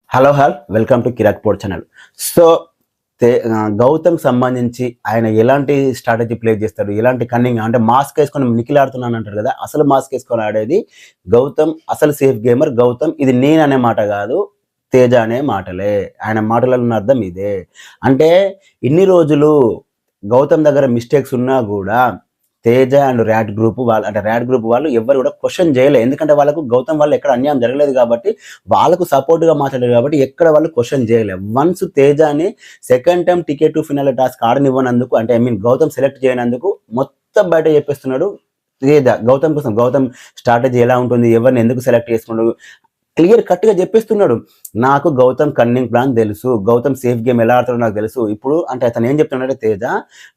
Hello welcome to కిరాక్ port channel. So గౌతమ్కి సంబంధించి ఆయన ఎలాంటి స్ట్రాటజీ ప్లే చేస్తాడు, ఎలాంటి కన్నింగ్ అంటే మాస్క్ వేసుకొని నిఖిల్ ఆడుతున్నాను అంటారు కదా, అసలు మాస్క్ వేసుకొని ఆడేది గౌతమ్. అసలు సేఫ్ గేమర్ గౌతమ్. ఇది నేను అనే మాట కాదు, తేజ అనే మాటలే. ఆయన మాటలలో ఉన్న అర్థం ఇదే. అంటే ఇన్ని రోజులు గౌతమ్ దగ్గర మిస్టేక్స్ ఉన్నా కూడా తేజ అండ్ ర్యాట్ గ్రూప్ వాళ్ళు, అంటే ర్యాట్ గ్రూప్ వాళ్ళు ఎవరు కూడా క్వశ్చన్ చేయలేదు. ఎందుకంటే వాళ్ళకు గౌతమ్ వాళ్ళు ఎక్కడ అన్యాయం జరగలేదు కాబట్టి, వాళ్ళకు సపోర్ట్గా మాట్లాడారు కాబట్టి ఎక్కడ వాళ్ళు క్వశ్చన్ చేయలేదు. వన్స్ తేజని second time ticket to finale task ఆడనివ్వనందుకు, అంటే ఐ మీన్ గౌతమ్ సెలెక్ట్ చేయనందుకు మొత్తం బయట చెప్పేస్తున్నాడు తేజ. గౌతమ్ కోసం గౌతమ్ స్ట్రాటజీ ఎలా ఉంటుంది, ఎవరిని ఎందుకు సెలెక్ట్ చేసుకున్నాడు, క్లియర్ కట్గా చెప్పేస్తున్నాడు. నాకు గౌతమ్ కన్నింగ్ ప్లాన్ తెలుసు, గౌతమ్ సేఫ్ గేమ్ ఎలా ఆడుతాడో నాకు తెలుసు. ఇప్పుడు అంటే అతను ఏం చెప్తున్నాడంటే, తేజ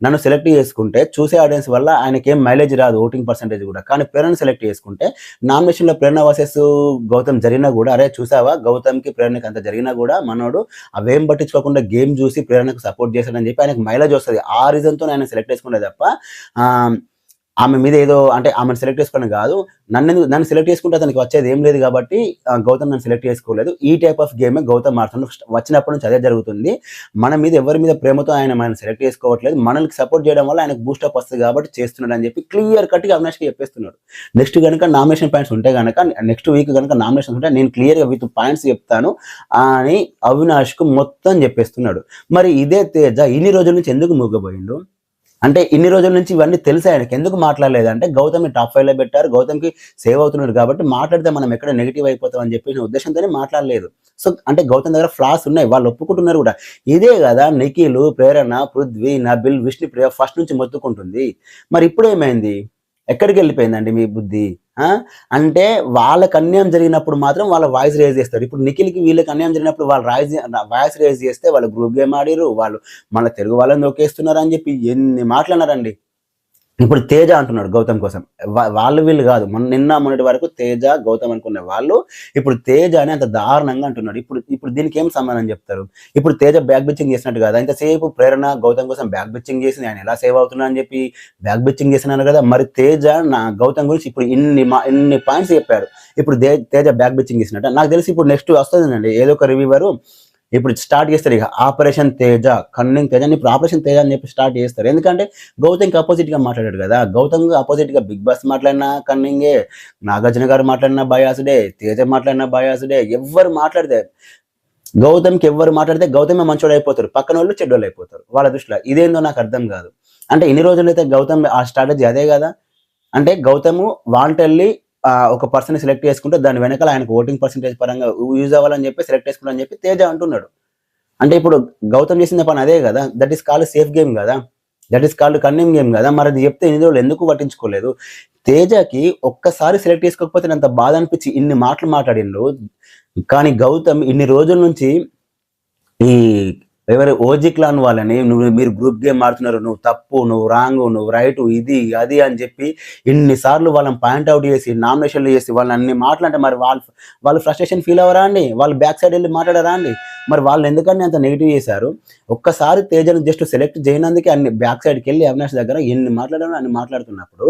నన్ను సెలెక్ట్ చేసుకుంటే చూసే ఆడియన్స్ వల్ల ఆయనకి ఏం మైలేజ్ రాదు, ఓటింగ్ పర్సెంటేజ్ కూడా. కానీ ప్రేరణ సెలెక్ట్ చేసుకుంటే నామినేషన్లో ప్రేరణ వర్సెస్ గౌతమ్ జరిగినా కూడా, అరే చూసావా గౌతమ్కి ప్రేరణకి అంత జరిగినా కూడా మనోడు అవేం పట్టించుకోకుండా గేమ్ చూసి ప్రేరణకు సపోర్ట్ చేశాడని చెప్పి ఆయనకు మైలేజ్ వస్తుంది. ఆ రీజన్తో ఆయన సెలెక్ట్ చేసుకునే తప్ప ఆమె మీద ఏదో అంటే ఆమెను సెలెక్ట్ చేసుకోవడం కాదు. నన్ను సెలెక్ట్ చేసుకుంటే అతనికి వచ్చేది ఏం లేదు కాబట్టి గౌతమ్ నన్ను సెలెక్ట్ చేసుకోలేదు. ఈ టైప్ ఆఫ్ గేమే గౌతమ్ ఆడుతున్నాడు. వచ్చినప్పటి నుంచి అదే జరుగుతుంది. మన మీద ఎవరి మీద ప్రేమతో ఆయన మనం సెలెక్ట్ చేసుకోవట్లేదు, మనల్ని సపోర్ట్ చేయడం వల్ల ఆయనకు బూస్టప్ వస్తుంది కాబట్టి చేస్తున్నాడు అని చెప్పి క్లియర్ కట్గా అవినాష్కి చెప్పేస్తున్నాడు. నెక్స్ట్ కనుక నామినేషన్ పాయింట్స్ ఉంటే కనుక, నెక్స్ట్ వీక్ కనుక నామినేషన్ ఉంటే నేను క్లియర్గా విత్ పాయింట్స్ చెప్తాను అని అవినాష్కు మొత్తం చెప్పేస్తున్నాడు. మరి ఇదే తేజ ఇన్ని రోజుల నుంచి ఎందుకు మూగబోయిండు? అంటే ఇన్ని రోజుల నుంచి ఇవన్నీ తెలిసి ఆయనకి ఎందుకు మాట్లాడలేదు అంటే, గౌతమ్ని టాప్ 5లో పెట్టారు, గౌతమ్కి సేవ్ అవుతున్నాడు కాబట్టి మాట్లాడితే మనం ఎక్కడ నెగిటివ్ అయిపోతాం అని చెప్పి ఉద్దేశంతోనే మాట్లాడలేదు. సో అంటే గౌతమ్ దగ్గర ఫ్లాస్ ఉన్నాయి, వాళ్ళు ఒప్పుకుంటున్నారు కూడా. ఇదే కదా నిఖిల్, ప్రేరణ, పృథ్వీ, నబిల్, విష్ణుప్రియ ఫస్ట్ నుంచి మొత్తుకుంటుంది. మరి ఇప్పుడు ఏమైంది? ఎక్కడికి వెళ్ళిపోయిందండి మీ బుద్ధి? అంటే వాళ్ళకి అన్యాయం జరిగినప్పుడు మాత్రం వాళ్ళ వాయిస్ రేజ్ చేస్తారు. ఇప్పుడు నిఖిల్కి వీళ్ళకి అన్యాయం జరిగినప్పుడు వాళ్ళు వాయిస్ రేజ్ చేస్తే వాళ్ళు గ్రూప్ గేమ్ ఆడిరు, వాళ్ళు మన తెలుగు వాళ్ళని నొక్కేస్తున్నారు అని చెప్పి ఎన్ని మాట్లాడినారండి. ఇప్పుడు తేజ అంటున్నాడు గౌతమ్ కోసం. వాళ్ళు వీళ్ళు కాదు, నిన్న మొన్నటి వరకు తేజ గౌతమ్ అనుకునే వాళ్ళు ఇప్పుడు తేజ అని అంత దారుణంగా అంటున్నాడు. ఇప్పుడు దీనికి ఏం సమాధానం చెప్తారు? ఇప్పుడు తేజ బ్యాక్ బిచ్చింగ్ చేసినట్టు కదా, ఇంతసేపు ప్రేరణ గౌతమ్ కోసం బ్యాక్ బిచ్చింగ్ చేసింది, ఆయన ఎలా సేవ్ అవుతున్నా అని చెప్పి బ్యాక్ బిచ్చింగ్ చేసినాను కదా. మరి తేజ నా గౌతమ్ గురించి ఇప్పుడు ఇన్ని పాయింట్స్ చెప్పారు. ఇప్పుడు తేజ బ్యాక్ బిచ్చింగ్ చేసినట్టు నాకు తెలిసి ఇప్పుడు నెక్స్ట్ వస్తుందండి ఏదో ఒక రివ్యూవరు ఇప్పుడు స్టార్ట్ చేస్తారు ఇక ఆపరేషన్ తేజ, కన్నింగ్ తేజ అని. ఇప్పుడు ఆపరేషన్ తేజ అని చెప్పి స్టార్ట్ చేస్తారు. ఎందుకంటే గౌతమ్కి అపోజిట్గా మాట్లాడాడు కదా. గౌతమ్ అపోజిట్గా బిగ్ బాస్ మాట్లాడినా కన్నింగే, నాగార్జున గారు మాట్లాడినా బయాసుడే, తేజ మాట్లాడినా బయాసుడే. ఎవరు మాట్లాడితే గౌతమ్కి ఎవరు మాట్లాడితే గౌతమే మంచోడు అయిపోతారు, పక్కన వాళ్ళు చెడ్డోళ్ళు అయిపోతారు వాళ్ళ దృష్టిలో. ఇదేందో నాకు అర్థం కాదు. అంటే ఇన్ని రోజులైతే గౌతమ్ ఆ స్ట్రాటజీ అదే కదా. అంటే గౌతమ్ వాంటెళ్ళి ఒక పర్సన్ సెలెక్ట్ చేసుకుంటే దాని వెనకాల ఆయనకు ఓటింగ్ పర్సెంటేజ్ పరంగా యూజ్ అవ్వాలని చెప్పి సెలెక్ట్ చేసుకుంటా అని చెప్పి తేజ అంటున్నాడు. అంటే ఇప్పుడు గౌతమ్ చేసిన పని అదే కదా. That is called safe game కదా, that is called cunning game కదా. మరి అది చెప్తే ఇన్ని రోజులు ఎందుకు పట్టించుకోలేదు? తేజకి ఒక్కసారి సెలెక్ట్ చేసుకోకపోతే అంత బాధ అనిపించి ఇన్ని మాటలు మాట్లాడిండు. కానీ గౌతమ్ ఇన్ని రోజుల నుంచి ఈ ఎవరు ఓజీ క్లాన్ వాళ్ళని మీరు గ్రూప్ గేమ్ ఆడుతున్నారు, నువ్వు తప్పు, నువ్వు రాంగ్, నువ్వు రైట్, ఇది అది అని చెప్పి ఇన్నిసార్లు వాళ్ళని పాయింట్అవుట్ చేసి నామినేషన్లు చేసి వాళ్ళని అన్ని మాట్లాడితే మరి వాళ్ళు ఫ్రస్ట్రేషన్ ఫీల్ అవ్వరా అండి? వాళ్ళు బ్యాక్ సైడ్ వెళ్ళి మాట్లాడారా అండి? మరి వాళ్ళు ఎందుకని అంత నెగిటివ్ చేశారు? ఒక్కసారి తేజను జస్ట్ సెలెక్ట్ చేయనందుకే అన్ని బ్యాక్ సైడ్కి వెళ్ళి అవినాష్ దగ్గర ఎన్ని మాట్లాడారో అన్ని మాట్లాడుతున్నప్పుడు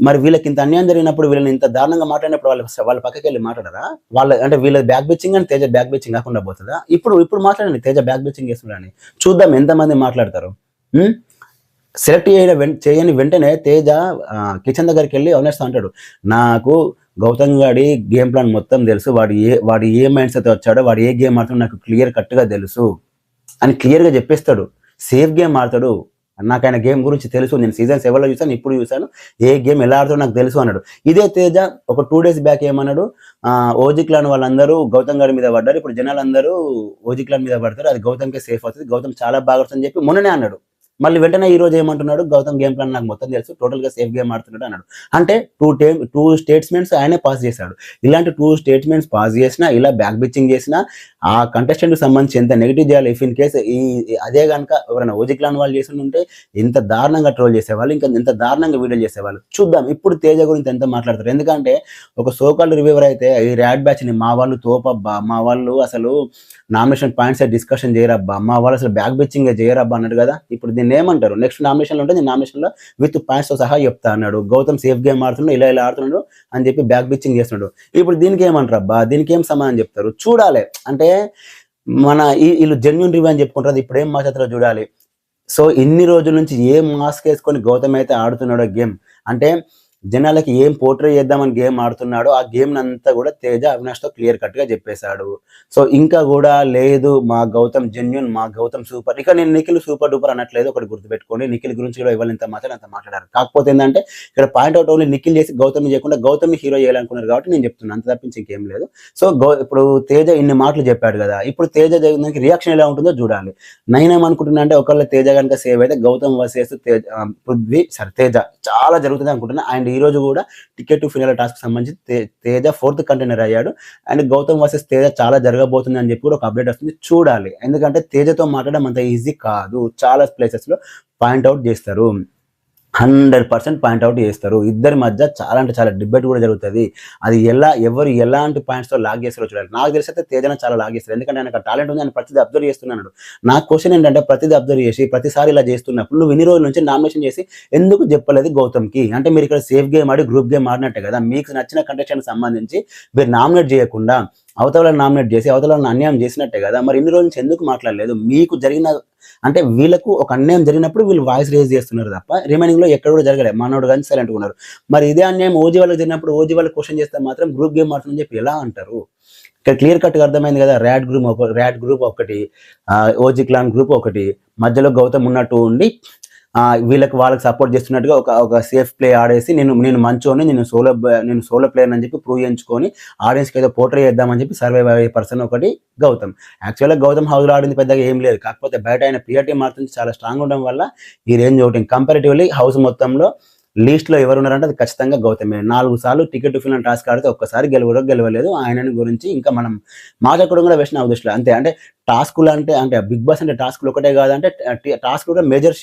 మరి వీళ్ళకి ఇంత అన్యాయం జరిగినప్పుడు, వీళ్ళని ఇంత దారుణంగా మాట్లాడినప్పుడు వాళ్ళ పక్కకి వెళ్ళి మాట్లాడరా? వాళ్ళ అంటే వీళ్ళ బ్యాక్ బిచ్చింగ్ అని తేజ బ్యాక్ బిచ్చింగ్ కాకుండా పోతుందా? ఇప్పుడు మాట్లాడండి, తేజ బ్యాక్ బిచ్చింగ్ చేస్తున్నాడని చూద్దాం ఎంతమంది మాట్లాడతారు. సెలెక్ట్ చేయని వెంటనే తేజ కిచెన్ దగ్గరికి వెళ్ళి అవినాష్ అంటాడు, నాకు గౌతమ్ గాడి గేమ్ ప్లాన్ మొత్తం తెలుసు, వాడు ఏ మైండ్ సెట్ వచ్చాడో, వాడు ఏ గేమ్ ఆడుతాడో నాకు క్లియర్ కట్గా తెలుసు అని క్లియర్గా చెప్పేస్తాడు. సేఫ్ గేమ్ ఆడతాడు, నాకు ఆయన గేమ్ గురించి తెలుసు, నేను సీజన్ 7లో చూసాను, ఇప్పుడు చూసాను, ఏ గేమ్ ఎలా ఆడుతాడో నాకు తెలుసు అన్నాడు. ఇదే తేజ ఒక 2 days బ్యాక్ ఏమన్నాడు, ఓజీ క్లాన్ వాళ్ళందరూ గౌతమ్ గారి మీద పడ్డారు, ఇప్పుడు జనాలందరూ ఓజీ క్లాన్ మీద పడతారు, అది గౌతమ్కే సేఫ్ అవుతుంది, గౌతమ్ చాలా బాగా ఆడుతుందని చెప్పి మొన్ననే అన్నాడు. మళ్ళీ వెంటనే ఈ రోజు ఏమంటున్నాడు, గౌతమ్ గేమ్ ప్లాన్ నాకు మొత్తం తెలుసు, టోటల్గా సేఫ్ గేమ్ ఆడుతున్నాడు అన్నాడు. అంటే 2 స్టేట్మెంట్స్ ఆయనే పాస్ చేశాడు. ఇలాంటి 2 స్టేట్మెంట్స్ పాస్ చేసినా, ఇలా బ్యాక్ బిచ్చింగ్ చేసినా ఆ కంటెస్టెంట్కి సంబంధించి ఎంత నెగిటివ్ చేయాలి. ఇఫ్ ఇన్ కేసు అదే కనుక ఎవరైనా ఓజీ క్లాన్ వాళ్ళు చేసి ఉంటే ఎంత దారుణంగా ట్రోల్ చేసేవాళ్ళు, ఇంకా ఎంత దారుణంగా వీడియోలు చేసేవాళ్ళు. చూద్దాం ఇప్పుడు తేజ గురించి ఎంత మాట్లాడతారు. ఎందుకంటే ఒక సోకాల్డ్ రివ్యూవర్ అయితే ఈ ర్యాడ్ బ్యాచ్ని మా వాళ్ళు తోపబ్బా, మా వాళ్ళు అసలు నామినేషన్ పాయింట్స్ డిస్కషన్ చేయరబ్బా, మా వాళ్ళు అసలు బ్యాక్ బిచ్చింగ్ చేయరబ్బా అన్నాడు కదా. ఇప్పుడు దీన్ని నేను ఏమంటారు నెక్స్ట్ నామినేషన్లో ఉంటే నేను నామినేషన్లో విత్ పాయింట్స్తో సహా చెప్తా అన్నాడు. గౌతమ్ సేఫ్ గేమ్ ఆడుతున్నాడు, ఇలా ఆడుతున్నాడు అని చెప్పి బ్యాక్ బిచ్చింగ్ చేస్తున్నాడు. ఇప్పుడు దీనికి ఏమంటారు అబ్బా, దీనికి ఏం సమాధానం చెప్తారు చూడాలి. అంటే మన వీళ్ళు జెన్యున్ రివ్యూ అని చెప్పుకుంటారు, ఇప్పుడు ఏం మాట్లాడతారో చూడాలి. సో ఇన్ని రోజుల నుంచి ఏం మాస్క్ వేసుకొని గౌతమ్ అయితే ఆడుతున్నాడో గేమ్, అంటే జనాలకి ఏం పోర్ట్రే చేద్దామని గేమ్ ఆడుతున్నాడో ఆ గేమ్ అంతా కూడా తేజ అవినాష్తో క్లియర్ కట్ గా చెప్పేశాడు. సో ఇంకా కూడా లేదు మా గౌతమ్ జెన్యున్, మా గౌతమ్ సూపర్. ఇక నేను నిఖిల్ సూపర్ డూపర్ అనట్లేదు, ఒకటి గుర్తుపెట్టుకోండి. నిఖిల్ గురించి కూడా ఇవ్వాలి ఎంత మాట్లాడారు. కాకపోతే ఏంటంటే ఇక్కడ పాయింట్ అవుట్ ఓన్లీ నిఖిల్ చేసి గౌతమ్ చేయకుండా గౌతమ్ హీరో చేయాలనుకున్నారు కాబట్టి నేను చెప్తున్నాను, అంత తప్పించి ఇంకేం లేదు. సో ఇప్పుడు తేజ ఇన్ని మాటలు చెప్పాడు కదా, ఇప్పుడు తేజ దానికి రియాక్షన్ ఎలా ఉంటుందో చూడాలి. నేనేమనుకుంటున్నా అంటే ఒకవేళ తేజ కనుక సేవ్ అయితే గౌతమ్ వర్సెస్ తేజ చాలా జరుగుతుంది అనుకుంటున్నా. అండ్ ఈ రోజు కూడా టికెట్ టు ఫినాల్ టాస్క్ సంబంధించి తేజ 4th కంటెండర్ అయ్యాడు. అండ్ గౌతమ్ వర్సెస్ తేజ చాలా జరగబోతుంది అని చెప్పి కూడా ఒక అప్డేట్ వస్తుంది, చూడాలి. ఎందుకంటే తేజతో మాట్లాడడం అంత ఈజీ కాదు, చాలా ప్లేసెస్ లో పాయింట్అవుట్ చేస్తారు, 100% పాయింట్అవుట్ చేస్తారు. ఇద్దరి మధ్య చాలా అంటే చాలా డిబేట్ కూడా జరుగుతుంది. అది ఎవరు ఎలాంటి పాయింట్స్తో లాగ్ చేస్తారో చూడాలి. నాకు తెలిసి అయితే తేజన చాలా లాగ్ చేస్తారు, ఎందుకంటే ఆయనకు టాలెంట్ ఉంది, ఆయన ప్రతిదీ అబ్జర్వ్ చేస్తున్నాడు. నా క్వశ్చన్ ఏంటంటే ప్రతిదీ అబ్జర్వ్ చేసి ప్రతిసారి ఇలా చేస్తున్నప్పుడు నువ్వు ఇన్ని రోజుల నుంచి నామినేషన్ చేసి ఎందుకు చెప్పలేదు గౌతమ్కి? అంటే మీరు ఇక్కడ సేఫ్ గేమ్ ఆడి గ్రూప్ గేమ్ ఆడినట్టే కదా, మీకు నచ్చిన కంటెస్టెంట్ సంబంధించి మీరు నామినేట్ చేయకుండా అవతలను నామినేట్ చేసి అవతలను అన్యాయం చేసినట్టే కదా. మరి ఇన్ని రోజుల నుంచి ఎందుకు మాట్లాడలేదు? మీకు జరిగిన అంటే వీళ్ళకు ఒక అన్యాయం జరిగినప్పుడు వీళ్ళు వాయిస్ రేజ్ చేస్తున్నారు తప్ప రిమైనింగ్ లో ఎక్కడ కూడా జరగలేదు, మనోడు కానీ సైలెంట్ ఉన్నారు. మరి ఇదే అన్యాయం ఓజీ వాళ్ళకి జరిగినప్పుడు ఓజీ వాళ్ళకి క్వశ్చన్ చేస్తే మాత్రం గ్రూప్ గేమ్ ఆడుతుందని చెప్పి ఎలా అంటారు? ఇక్కడ క్లియర్ కట్ గా అర్థమైంది కదా, ర్యాడ్ గ్రూప్ ఒకటి, ఓజీ క్లాన్ గ్రూప్ ఒకటి, మధ్యలో గౌతమ్ ఉన్నట్టు ఉండి వాళ్ళకి సపోర్ట్ చేస్తున్నట్టుగా ఒక సేఫ్ ప్లే ఆడేసి నేను మంచోని, నేను సోలో ప్లేయర్ అని చెప్పి ప్రూవ్ చేయించుకొని ఆడియన్స్కి ఏదో పోర్ట్రే చేద్దామని చెప్పి సర్వైవ్ అయ్యే పర్సన్ ఒకటి గౌతమ్. యాక్చువల్గా గౌతమ్ హౌస్లో ఆడింది పెద్దగా ఏం లేదు, కాకపోతే బయట ఆయన ప్రియారిటీ మారుతుంది చాలా స్ట్రాంగ్ ఉండడం వల్ల ఈ రేంజ్ ఓటింగ్ కంపారిటివ్లీ హౌస్ మొత్తంలో లీస్ట్ లో ఎవరు ఉన్నారంటే అది ఖచ్చితంగా గౌతమే. 4 సార్లు టికెట్ టు ఫినాల్ టాస్క్ ఆడితే ఒక్కసారి గెలవలేదు. ఆయనని గురించి ఇంకా మనం మాట్లాడుకోవడం కూడా వేసిన అవదృష్టిలో అంతే. అంటే టాస్కులు అంటే బిగ్ బాస్ అంటే టాస్కులు ఒకటే కాదంటే టాస్క్ కూడా మేజర్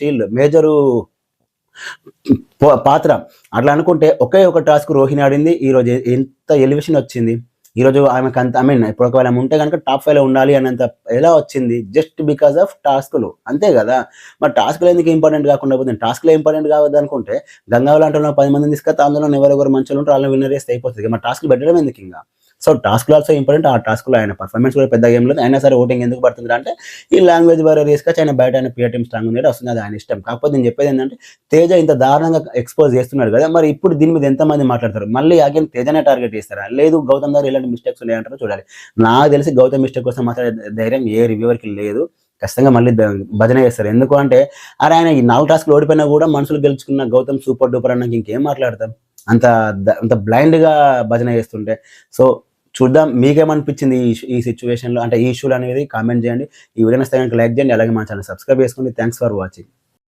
పాత్ర. అట్లా అనుకుంటే ఒకే ఒక టాస్క్ రోహిణి ఆడింది, ఈ రోజు ఎంత ఎలివేషన్ వచ్చింది. ఈరోజు ఆమెకు అంత ఇప్పుడు ఒకవేళ ఉంటే కనుక టాప్ 5 లో ఉండాలి అన్నంత ఎలా వచ్చింది, జస్ట్ బికాస్ ఆఫ్ టాస్కులు, అంతే కదా. మరి టాస్కులు ఎందుకు ఇంపార్టెంట్ కాకుండా పోతుంది? టాస్కులు ఇంపార్టెంట్ కావద్దు అనుకుంటే గంగావళి అంటే 10 మందిని తీసుకొస్తే అందులో ఎవరెవరు మంచిగా ఉంటారు వాళ్ళని విన్నర్ చేస్తే అయిపోతుంది. మరి టాస్కులు పెట్టడం ఎందుకు ఇంకా? సో టాస్క్లు ఆల్సో ఇంపార్టెంట్. ఆ టాస్క్లో ఆయన పర్ఫార్మెన్స్ కూడా పెద్ద గేమ్ లేదు, అయినా సరే ఓటింగ్ ఎందుకు పడుతుంది అంటే ఈ లాంగ్వేజ్ బారియర్ తీసుకొచ్చి ఆయన బయట ఆయన పిఆర్ టీమ్ స్ట్రాంగ్ ఉంది వస్తుంది, అది ఆయన ఇష్టం. కాకపోతే నేను చెప్పేది ఏంటంటే తేజ ఇంత దారుణంగా ఎక్స్పోజ్ చేస్తున్నాడు కదా, మరి ఇప్పుడు దీని మీద ఎంతమంది మాట్లాడతారు? మళ్ళీ అగైన్ తేజనే టార్గెట్ చేస్తారా? లేదు గౌతమ్ గారు ఇలాంటి మిస్టేక్స్ ఉన్నాయంటారో చూడాలి. నాకు తెలిసి గౌతమ్ మిస్టేక్ కోసం మాట్లాడే ధైర్యం ఏ రివ్యూవర్కి లేదు. ఖచ్చితంగా మళ్ళీ భజన చేస్తారు. ఎందుకు అంటే ఆయన ఈ 4 టాస్క్లు ఓడిపోయినా కూడా మనుషులు గెలుచుకున్న గౌతమ్ సూపర్ డూపర్ అన్నాక ఇంకేం మాట్లాడతాం? అంత బ్లైండ్గా భజన చేస్తుంటే. సో చూద్దాం మీకేమనిపించింది ఈ సిచ్యువేషన్లో, అంటే ఈ ఇష్యూలు అనేది కామెంట్ చేయండి. ఈ వీడియో నచ్చితే కనుక లైక్ చేయండి, అలాగే మా ఛానల్ సబ్స్క్రైబ్ చేసుకోండి. Thanks for watching.